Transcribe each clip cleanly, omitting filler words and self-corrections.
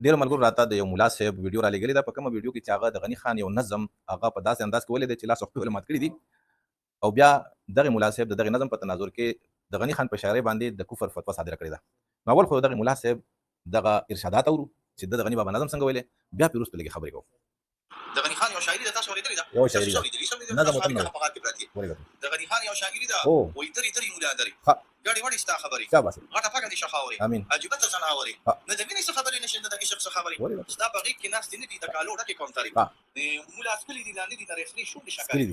ډېرو ملګرو راته د یو ملا صاحب ویډیو رالیږلې ده، په کومه ویډیو کې چې هغه د غني خان یو نظم هغه په داسې انداز کې ویلی دی چې لاس وختونه مات کړي دي، او بیا دغه ملا صاحب د دغه نظم په تناظر کې د غني خان په شاعرۍ باندې د کفر فتوا صادره کړې ده. نو اول خو دغه ملا صاحب دغه ارشادات اورو چې د غني بابا نظم څنګه ویلی، بیا پرې وروسته لږې خبرې کوو. د غني خان یو شاعري ده، تاسو اورېدلې ده؟ یو شاعري ده، نظم ورته نه وایي. د غني خان یو شاعري ده، وایي درې درې ملا درې ګډې وړې ستا خبرې غټه پکه دې شخاورې عجیبه ته ځناورې نه د مینې څه خبرې نشي د عشق څه خبرې ستا په غېږ کې ناستې نه دي د کالو ډکې کومترې مولا ښکلي دي لاندې دي نرۍ خرې شونډې شکرې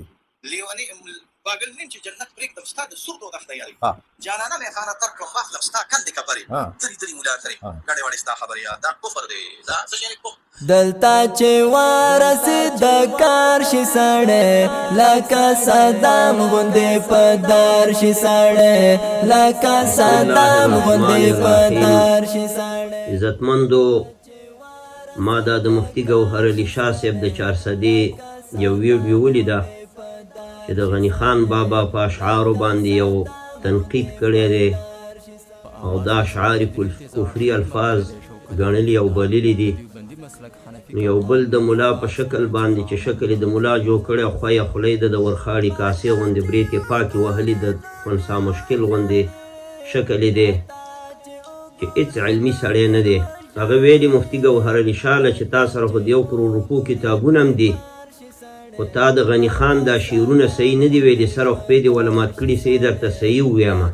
لیونې باګل نیم چې جنت پرېږدم ستا د سردو دښته یاري جانانه مې خانه تر کړم واخلم ستا کندې کبرې درې درې مولا درې ګډې وړې ستا خبرې دا کفر دی دا څه شی دی دلتا چې وارسېد د کار شي سړی لکه صدام غوندې په دار شي سړی لکه صدام غوندې په دار شي سړی. عزتمندو، ما دا د مفتي ګوهر علي شاه صاحب د 400 یو ویډیو ولیده چې د غني خان بابا په اشعارو باندې یو تنقید کړی دی او دا اشعار کفري الفاظ ګڼلي او بللي دي. نو یو بل د ملا په شکل باندې چې شکل د ملا جوړ کړی خویه خولۍ د ورخاړي کاسې غوندې برېتې پاکې وهلي د خنسا مشکل غوندې شکل یې دی چې هېڅ علمي سړی نه دی. هغه ویلي مفتي ګوهر علي شاه چې تا سره خو د 1 کروڑ روپو کتابونه هم دي، خو تا د غني خان دا شعرونه صحیح نه دي ویلي، سره خپې دې وله مات کړي صحیح درته صحیح وویمه.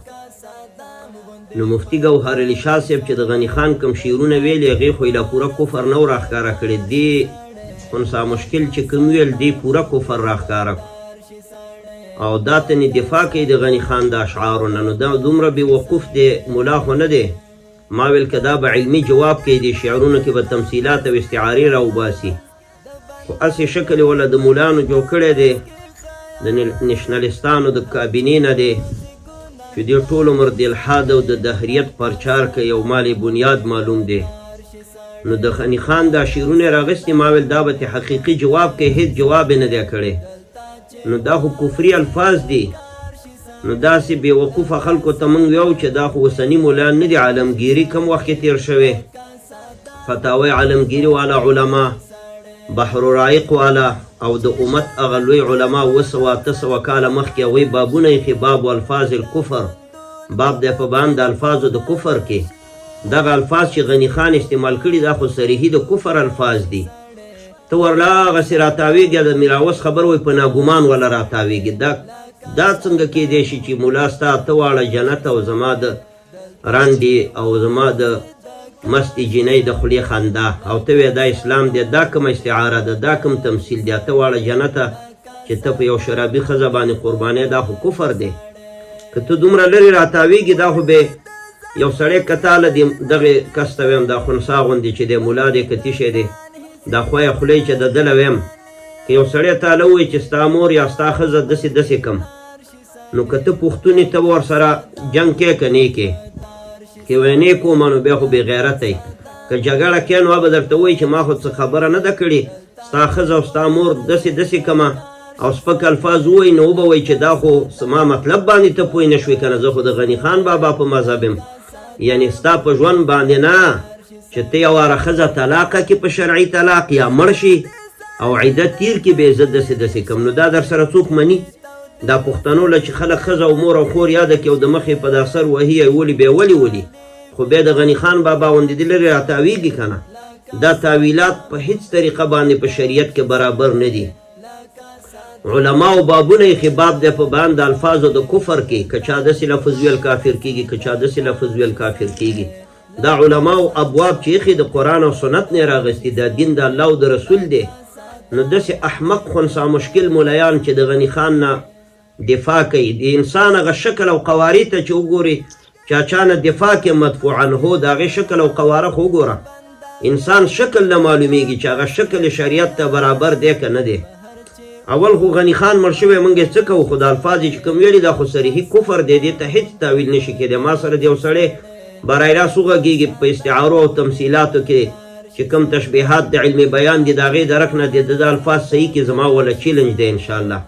نو مفتي ګوهر علي شاه صاحب چې د غني خان کوم شعرونه ویلي هغې خو یې لا پوره کفر نه و راښکاره کړی، دې خنسا مشکل چې کوم ویل دې پوره کفر راښکاره کړو او دا تنې دفاع کوي د غني خان د اشعارو نه. نو دا دومره بې وقوف دی ملا خو نه دی. ما ویل که دا به علمي جواب کوي دې شعرونو کې به تمثیلات او استعارې راوباسي، خو هسې شکل یې وله د ملانو جوړ کړی دی د نشنلستانو د کابینې نه دی چې دې ټول عمر د الحاد او د دهریت پرچار کوي او مالې بنیاد معلوم دی. نو د غني خان دا شعرونه راغستې ما ویل دا به تې حقیقي جواب کوي، هېڅ جواب یې نه دی کړی. نو دا خو کفري الفاظ دي. نو داسې بې وقوفه خلکو ته موږ ویو چې دا خو اوسني ملان نه دي، عالمګیري کم وخت کې تېر شوی، فتاوی عالمګیري والا علما، بحر رائق والا او د امت هغه لوی علما 200 کاله مخکې هغوی بابونه ایښي، باب الفاظ الکفر، باب دی په بیان د الفاظو د کفر کې. دغه الفاظ چې غني خان استعمال کړي دا خو صریحي د کفر الفاظ دي. ته ورله هغسې راتاویږي د میراوس خبر وایي په ناګمان ولا راتاویږي. دا څنګه کیدی شي چې مولا ستا ته واړه جنت او زما د رانډې او زما د مستې جینۍ د خولې خندا او ته وایې دا اسلام دی، دا کوم استعاره ده، دا کوم تمثیل دی، ته واړه جنته چې ته په یو شرابي ښځه باندې قربانۍ، دا خو کفر دی. که ته دومره لرې راتاویږي دا خو به یو سړی که تا له دغې کس ته ویم دا خنسا غوندې چې دی ملا دی که تیشی دی دا خویه خولۍ چې د دله ویم، که یو سړی تاله ووایي چې ستا مور یا ستا ښځه داسې داسې کم، نو که ته پوښتنې ته ورسره جنګ کې که نه کې، که وایې نه کومه نو بیا خو بې غیرته یې. که جګړه کې نو به درته وایي چې ما خو څه خبره نه ده کړې، ستا ښځه او ستا مور داسې داسې کمه او سپک الفاظ ووایي، نو وبه وایي چې دا خو ما مطلب باندې ته پوه نه شوې که نه، زه خو د غني خان بابا په مذهب یم، یعنې ستا په ژوند باندې نه چې ته یو واره ښځه طلاقه کې په شرعي طلاق یا مړ شي او عدت تیر کې به زه داسې داسې کم، نو دا در سره څوک مني؟ دا پښتنو له چې خلک ښځه او مور او خور یاده کړي او د مخې په دا سر وهي یې ولي بیا ولي، خو بیا د غني خان بابا غوندې دې لرې راتاویږي که نه. دا تاویلات په هیڅ طریقه باندې په شریعت کې برابر نه دي. علماو بابونه یې خباب دی په بیان د الفاظو د کفر کې، که چا داسې لفظ ویل کافر کېږي، که چا داسې لفظ ویل کافر کېږي. دا علماو ابواب چې ایښي د قرآن او سنت نه یې راغستي، دا دین د الله او د رسول دی. نو داسې احمق خنسا مشکل ملیان چې د غني خان نه دفاع کوي، د انسان هغه شکل او قوارې ته چې وګوري چا چا نه دفاع کې مدفوعا هو د هغې شکل او قواره خو وګوره، انسان شکل نه معلومیږي چې هغه شکل شریعت ته برابر دی که نه دی. اول خو غني خان مړ شوی موږ یې څه کوو، خو د الفاظ چې کوم ویلي دا خو صریحي کفر دی، دې ته هېڅ تاویل نشي کېدی. ما سره د یو سړی برای راست وغږېږي په استعارو او تمثیلاتو کې چې کوم تشبیهات د علمي بیان دي د هغې درک نه د الفاظ صحیح کې زما وله چیلنج دی انشاءالله.